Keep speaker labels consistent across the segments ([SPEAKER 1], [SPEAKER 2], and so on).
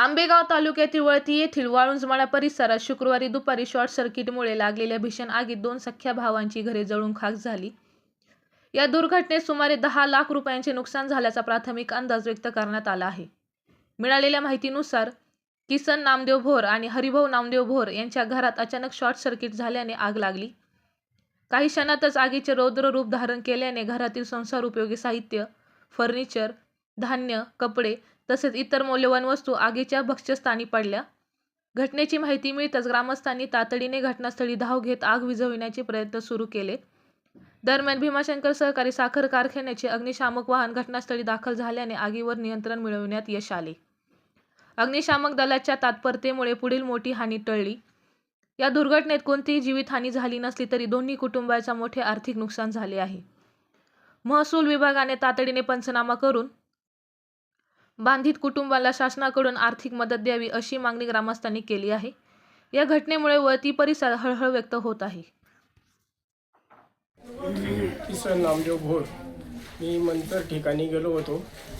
[SPEAKER 1] आंबेगाव तालुक्यातील वळती येथील वाळुंजमाळा परिसरात शुक्रवारी दुपारी शॉर्ट सर्किटमुळे लागलेल्या भीषण आगीत 2 सख्ख्या भावांची घरे जळून खाक झाली. या दुर्घटनेत सुमारे 10 लाख रुपयांचे नुकसान झाल्याचा प्राथमिक अंदाज व्यक्त करण्यात आला आहे. मिळालेल्या माहितीनुसार किसन नामदेव भोर आणि हरिभाऊ नामदेव भोर यांच्या घरात अचानक शॉर्ट सर्किट झाल्याने आग लागली. काही क्षणातच आगीचे रौद्र रूप धारण केल्याने घरातील संसार उपयोगी साहित्य, फर्निचर, धान्य, कपडे तसेच इतर मौल्यवान वस्तू आगीच्या भक्ष्यस्थानी पडल्या. घटनेची माहिती मिळताच ग्रामस्थांनी तातडीने घटनास्थळी धाव घेत आग विझवण्याचे प्रयत्न सुरू केले. दरम्यान भीमाशंकर सहकारी साखर कारखान्याचे अग्निशामक वाहन घटनास्थळी दाखल झाल्याने आगीवर नियंत्रण मिळवण्यात यश आले. अग्निशामक दलाच्या तत्परतेमुळे पुढील मोठी हानी टळली. या दुर्घटनेत कोणतीही जीवितहानी झाली नसली तरी दोन्ही कुटुंबांचे मोठे आर्थिक नुकसान झाले आहे. महसूल विभागाने तातडीने पंचनामा करून बाधित कुटुंबाला शासनाकडून आर्थिक मदत द्यावी अशी मागणी ग्रामस्थांनी केली आहे. या घटनेमुळे वळती परिसरात हळहळ व्यक्त होत आहे.
[SPEAKER 2] किसन नामदेव भोर, मी मंतर ठिकाणी गेलो होतो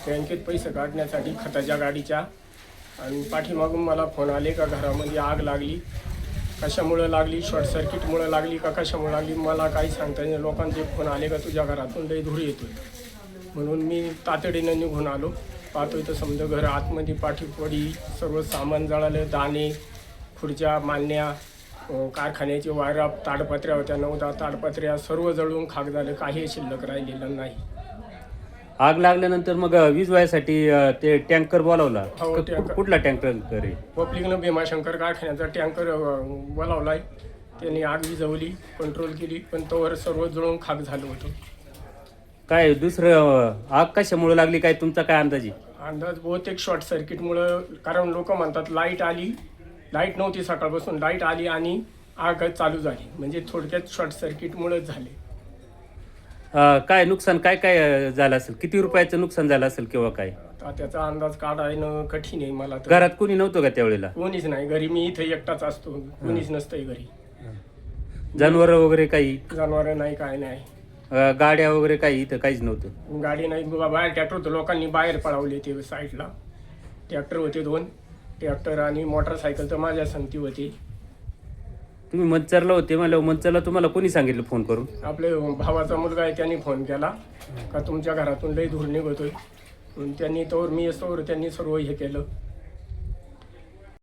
[SPEAKER 2] बँकेत पैसे काढण्यासाठी खताच्या गाडीच्या, आणि पाठीमागून मला फोन आले का घरामध्ये आग लागली. कशामुळे लागली, शॉर्ट सर्किटमुळे लागली का कशामुळे लागली मला काही सांगता नाही. लोकांचे फोन आले का तुझ्या घरातून लई धूर येतोय, म्हणून मी तातडीनं निघून आलो. पाहतोय तर समजा घर आतमध्ये पाठीपोडी सर्व सामान जळालं. दाणे, खुर्च्या, मान्या, कारखान्याची वायरा, ताडपत्र्या होत्या 9-10 ताडपत्र्या सर्व जळून खाक झालं. काही शिल्लक राहिलेलं नाही.
[SPEAKER 3] आग लागल्यानंतर मग वीज व्हायसाठी ते टँकर बोलावला.
[SPEAKER 2] हो, टँकर.
[SPEAKER 3] कुठला टँकर आहे?
[SPEAKER 2] पब्लिकनं भीमाशंकर कारखान्याचा टँकर बोलावलाय. त्यांनी आग विझवली, कंट्रोल केली, पण तोवर सर्व जळून खाक झालं होतं.
[SPEAKER 3] काय दुसरं आग कशामुळे लागली, काय तुमचा काय अंदाज आहे?
[SPEAKER 2] अंदाज बहुतेक शॉर्ट सर्किटमुळं, कारण लोक म्हणतात लाईट आली, लाईट नव्हती सकाळपासून, लाईट आली आणि आग चालू झाली, म्हणजे थोडक्यात शॉर्ट सर्किटमुळेच झाले.
[SPEAKER 3] काय नुकसान काय काय झालं असेल, किती रुपयाचं नुकसान झालं असेल किंवा काय?
[SPEAKER 2] आता त्याचा अंदाज काढायनं कठीण आहे मला तर.
[SPEAKER 3] घरात कोणी नव्हतं का त्यावेळेला?
[SPEAKER 2] कोणीच नाही घरी, मी इथे एकटाच असतो, कोणीच नसतंय घरी.
[SPEAKER 3] जनावर वगैरे काही?
[SPEAKER 2] जनावर नाही, काय नाही.
[SPEAKER 3] गाड्या वगैरे काही इथं काहीच नव्हतं?
[SPEAKER 2] गाडी नाही, बाहेर ट्रॅक्टर होतं, लोकांनी बाहेर पळवले ते साईडला. ट्रॅक्टर होते 2 ट्रॅक्टर आणि मोटरसायकल तर माझ्या संगती होती.
[SPEAKER 3] तुम्ही मंचरला होते मला, मंचरला तुम्हाला कोणी सांगितलं फोन करून?
[SPEAKER 2] आपले भावाचा मुलगा आहे, त्यांनी फोन केला का तुमच्या घरातून लई धूर निघतोय. त्यांनी तोवर मी असतोवर त्यांनी सर्व हे केलं.